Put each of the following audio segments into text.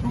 2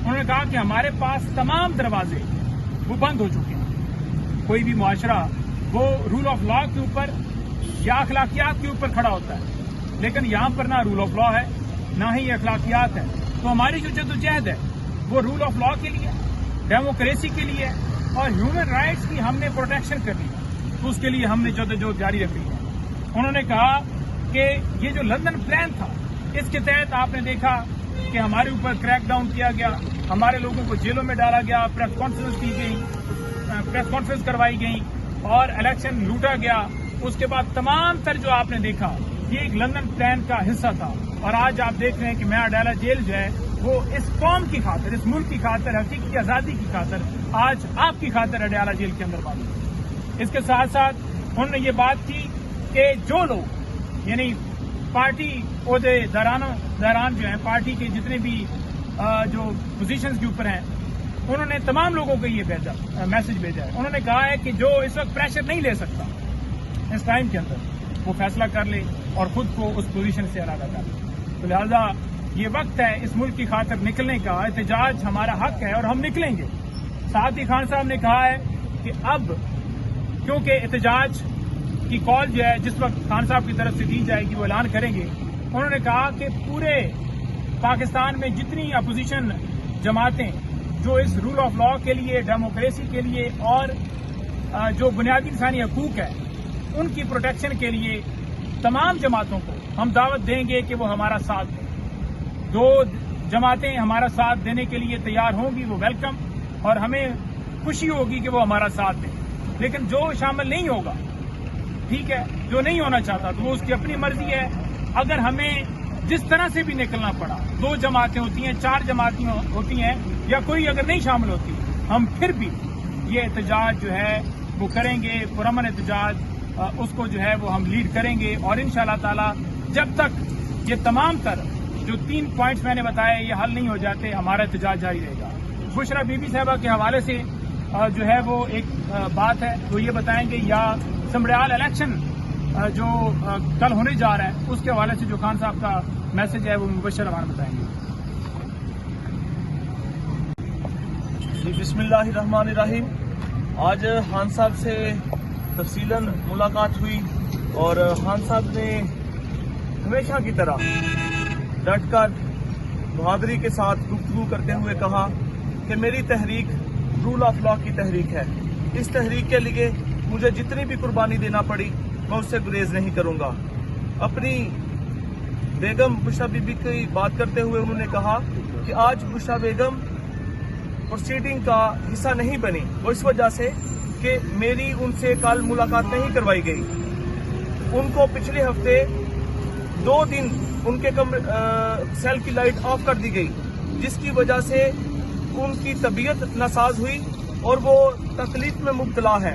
انہوں نے کہا کہ ہمارے پاس تمام دروازے وہ بند ہو چکے ہیں. کوئی بھی معاشرہ وہ رول آف لا کے اوپر یا اخلاقیات کے اوپر کھڑا ہوتا ہے، لیکن یہاں پر نہ رول آف لا ہے نہ ہی اخلاقیات ہے. تو ہماری جو جدوجہد ہے وہ رول آف لا کے لیے، ڈیموکریسی کے لیے اور ہیومن رائٹس کی ہم نے پروٹیکشن کرنی ہے. تو اس کے لیے ہم نے جدوجہد جاری رکھی ہے. انہوں نے کہا کہ یہ جو لندن پلان تھا اس کے تحت آپ نے دیکھا کہ ہمارے اوپر کریک ڈاؤن کیا گیا، ہمارے لوگوں کو جیلوں میں ڈالا گیا، پریس کانفرنس کروائی گئی اور الیکشن لوٹا گیا. اس کے بعد تمام تر جو آپ نے دیکھا یہ ایک لندن پلان کا حصہ تھا. اور آج آپ دیکھ رہے ہیں کہ میں اڈیالہ جیل جو ہے وہ اس قوم کی خاطر، اس ملک کی خاطر، حقیقی آزادی کی خاطر آج آپ کی خاطر اڈیالہ جیل کے اندر بند ہے. اس کے ساتھ ساتھ انہوں نے یہ بات کی کہ جو لوگ یعنی پارٹی عہدے داران جو ہیں، پارٹی کے جتنے بھی جو پوزیشنز کے اوپر ہیں، انہوں نے تمام لوگوں کو یہ میسج بھیجا ہے. انہوں نے کہا ہے کہ جو اس وقت پریشر نہیں لے سکتا اس ٹائم کے اندر وہ فیصلہ کر لے اور خود کو اس پوزیشن سے علیحدہ کر لے. تو لہذا یہ وقت ہے اس ملک کی خاطر نکلنے کا. احتجاج ہمارا حق ہے اور ہم نکلیں گے. ساتھ ہی خان صاحب نے کہا ہے کہ اب کیونکہ احتجاج کی کال جو ہے جس وقت خان صاحب کی طرف سے دی جائے گی وہ اعلان کریں گے. انہوں نے کہا کہ پورے پاکستان میں جتنی اپوزیشن جماعتیں جو اس رول آف لا کے لیے، ڈیموکریسی کے لیے اور جو بنیادی انسانی حقوق ہے ان کی پروٹیکشن کے لیے، تمام جماعتوں کو ہم دعوت دیں گے کہ وہ ہمارا ساتھ دیں. جو جماعتیں ہمارا ساتھ دینے کے لیے تیار ہوں گی وہ ویلکم، اور ہمیں خوشی ہوگی کہ وہ ہمارا ساتھ دیں. لیکن جو شامل نہیں ہوگا ٹھیک ہے، جو نہیں ہونا چاہتا تو وہ اس کی اپنی مرضی ہے. اگر ہمیں جس طرح سے بھی نکلنا پڑا، 2 جماعتیں ہوتی ہیں، 4 جماعتیں ہوتی ہیں یا کوئی اگر نہیں شامل ہوتی، ہم پھر بھی یہ احتجاج جو ہے وہ کریں گے. پرامن احتجاج اس کو جو ہے وہ ہم لیڈ کریں گے. اور انشاءاللہ تعالی جب تک یہ تمام تر جو 3 پوائنٹس میں نے بتائے یہ حل نہیں ہو جاتے ہمارا احتجاج جاری رہے گا. بشرا بی بی صاحبہ کے حوالے سے جو ہے وہ ایک بات ہے وہ یہ بتائیں گے، یا سمبریال الیکشن جو کل ہونے جا رہا ہے اس کے حوالے سے جو خان صاحب کا میسج ہے وہ مبشر امان بتائیں گے. بسم اللہ الرحمن الرحیم. آج خان صاحب سے تفصیلاً ملاقات ہوئی اور خان صاحب نے ہمیشہ کی طرح ڈٹ کر بہادری کے ساتھ گفتگو کرتے ہوئے کہا کہ میری تحریک رول آف لا کی تحریک ہے. اس تحریک کے لیے مجھے جتنی بھی قربانی دینا پڑی میں اس سے گریز نہیں کروں گا. اپنی بیگم بشرا بی بی کی بات کرتے ہوئے انہوں نے کہا کہ آج بشرا بیگم پروسیڈنگ کا حصہ نہیں بنی، وہ اس وجہ سے کہ میری ان سے کل ملاقات نہیں کروائی گئی. ان کو پچھلے ہفتے 2 دن ان کے سیل کی لائٹ آف کر دی گئی، جس کی وجہ سے ان کی طبیعت ناساز ہوئی اور وہ تکلیف میں مبتلا ہے.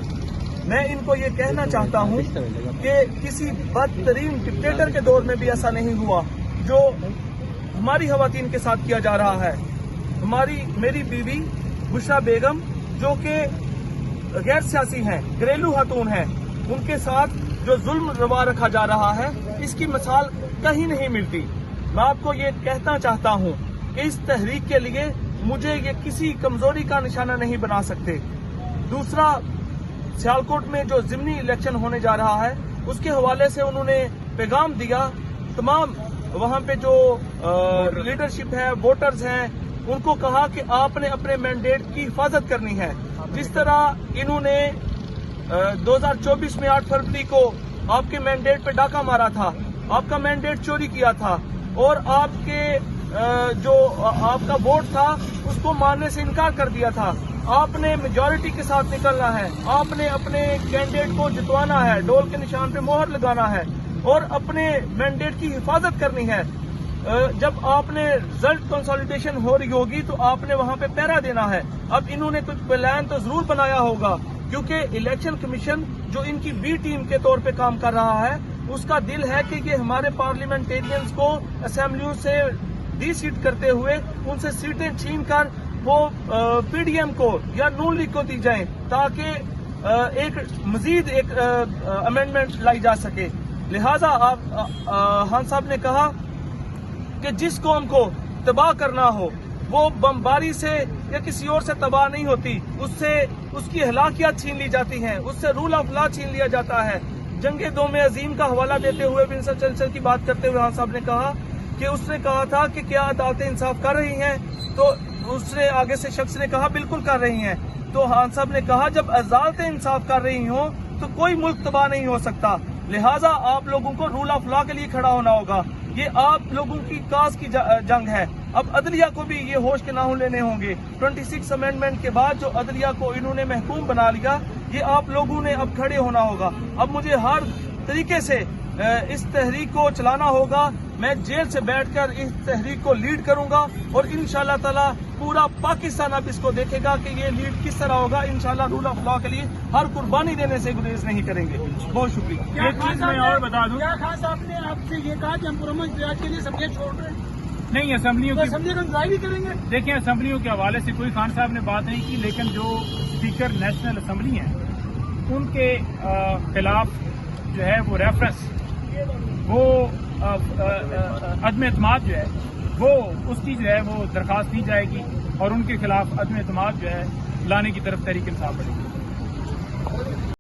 میں ان کو یہ کہنا چاہتا ہوں کہ کسی بدترین ڈکٹیٹر کے دور میں بھی ایسا نہیں ہوا جو ہماری خواتین کے ساتھ کیا جا رہا ہے. میری بیوی بشرا بیگم جو کہ غیر سیاسی ہیں، گھریلو خاتون ہیں، ان کے ساتھ جو ظلم روا رکھا جا رہا ہے اس کی مثال کہیں نہیں ملتی. میں آپ کو یہ کہنا چاہتا ہوں کہ اس تحریک کے لیے مجھے یہ کسی کمزوری کا نشانہ نہیں بنا سکتے. دوسرا، سیالکوٹ میں جو ضمنی الیکشن ہونے جا رہا ہے اس کے حوالے سے انہوں نے پیغام دیا تمام وہاں پہ جو لیڈرشپ ہے، ووٹرز ہیں، ان کو کہا کہ آپ نے اپنے مینڈیٹ کی حفاظت کرنی ہے. جس طرح انہوں نے 2024 میں 8 فروری کو آپ کے مینڈیٹ پہ ڈاکہ مارا تھا، آپ کا مینڈیٹ چوری کیا تھا اور آپ کے جو آپ کا ووٹ تھا اس کو ماننے سے انکار کر دیا تھا. آپ نے میجورٹی کے ساتھ نکلنا ہے، آپ نے اپنے کینڈیڈیٹ کو جتوانا ہے، ڈول کے نشان پہ مہر لگانا ہے اور اپنے مینڈیٹ کی حفاظت کرنی ہے. جب آپ نے رزلٹ کنسالیڈیشن ہو رہی ہوگی تو آپ نے وہاں پہ پہرا دینا ہے. اب انہوں نے کوئی پلان تو ضرور بنایا ہوگا، کیونکہ الیکشن کمیشن جو ان کی بی ٹیم کے طور پہ کام کر رہا ہے اس کا دل ہے کہ یہ ہمارے پارلیمنٹیرینز کو اسمبلیوں سے ڈی سیٹ کرتے ہوئے ان سے سیٹیں چھین کر وہ پی ڈی ایم کو یا نون لیگ کو دی جائیں تاکہ ایک مزید ایک امینڈمنٹ لائی جا سکے. لہذا خان صاحب نے کہا کہ جس قوم کو تباہ کرنا ہو وہ بمباری سے یا کسی اور سے تباہ نہیں ہوتی، اس کی ہلاکیات چھین لی جاتی ہیں، اس سے رول آف لا چھین لیا جاتا ہے۔ جنگ دوم عظیم کا حوالہ دیتے ہوئے ونسٹن چرچل کی بات کرتے ہوئے خان صاحب نے کہا کہ اس نے کہا تھا کہ کیا عدالتیں انصاف کر رہی ہیں، تو اس نے آگے سے شخص نے کہا بالکل کر رہی ہیں۔ تو خان صاحب نے کہا جب عدالتیں انصاف کر رہی ہوں تو کوئی ملک تباہ نہیں ہو سکتا، لہٰذا آپ لوگوں کو رول آف لا کے لیے کھڑا ہونا ہوگا۔ یہ آپ لوگوں کی کاز کی جنگ ہے۔ اب عدلیہ کو بھی یہ ہوش کے ناخن لینے ہوں گے۔ 26 امینڈمنٹ کے بعد جو عدلیہ کو انہوں نے محکوم بنا لیا، یہ آپ لوگوں نے اب کھڑے ہونا ہوگا۔ اب مجھے ہر طریقے سے اس تحریک کو چلانا ہوگا۔ میں جیل سے بیٹھ کر اس تحریک کو لیڈ کروں گا اور انشاءاللہ تعالی پورا پاکستان اب اس کو دیکھے گا کہ یہ لیڈ کس طرح ہوگا۔ انشاءاللہ رول آف لا کے لیے ہر قربانی دینے سے گریز نہیں کریں گے۔ بہت شکریہ۔ ایک چیز میں اور بتا دوں، کیا خان صاحب نے آپ سے یہ کہا کہ ہم پرامن احتجاج کے لیے اسمبلیاں چھوڑ رہے ہیں؟ نہیں، اسمبلیوں تو کی اسمبلی کا انتظار بھی کریں گے؟ دیکھیں، اسمبلیوں کے حوالے سے کوئی خان صاحب نے بات نہیں کی، لیکن جو اسپیکر نیشنل اسمبلی ہیں ان کے خلاف جو ہے وہ ریفرنس، وہ عدم اعتماد جو ہے وہ اس کی جو ہے وہ درخواست دی جائے گی اور ان کے خلاف عدم اعتماد جو ہے لانے کی طرف تحریک انصاف بڑھے گی۔